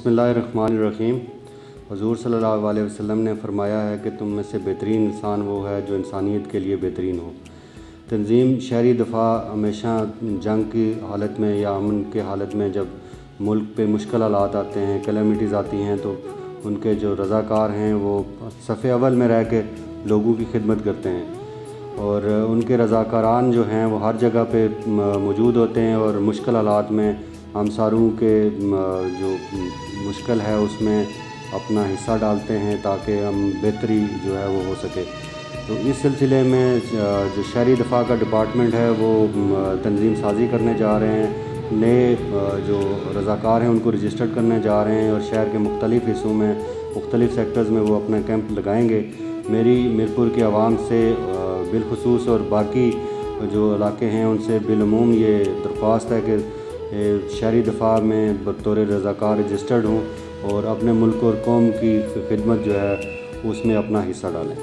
बिस्मिल्लाहिर्रहमानिर्रहीम। हुज़ूर सल्लल्लाहु अलैहि वसल्लम ने फ़रमाया है कि तुम में से बेहतरीन इंसान वो है जो इंसानियत के लिए बेहतरीन हो। तंज़ीम शहरी दफ़ा हमेशा जंग की हालत में या अमन के हालत में जब मुल्क पे मुश्किल हालात आते हैं, कैलेमिटीज़ आती हैं, तो उनके जो रज़ाकार हैं वो सफ़े अव्वल में रह के लोगों की खिदमत करते हैं और उनके रज़ाकारान जो हैं वो हर जगह पे मौजूद होते हैं और मुश्किल हालात में हमसारों के जो मुश्किल है उसमें अपना हिस्सा डालते हैं ताकि हम बेहतरी जो है वो हो सके। तो इस सिलसिले में जो शहरी दफ़ा का डिपार्टमेंट है वो तंज़ीम साज़ी करने जा रहे हैं, नए जो रज़ाकार हैं उनको रजिस्टर्ड करने जा रहे हैं और शहर के मुख्तलिफ़ हिस्सों में मुख्तलिफ़ सेक्टर्स में वो अपना कैंप लगाएंगे। मेरी मीरपुर के आवाम से बिलखुसूस और बाकी जो इलाके हैं उनसे बिलअमूम ये दरख्वास्त है कि शहरी दफ़ा में बतौर रज़ाकार रजिस्टर्ड हूँ और अपने मुल्क और कौम की खिदमत जो है उसमें अपना हिस्सा डालें।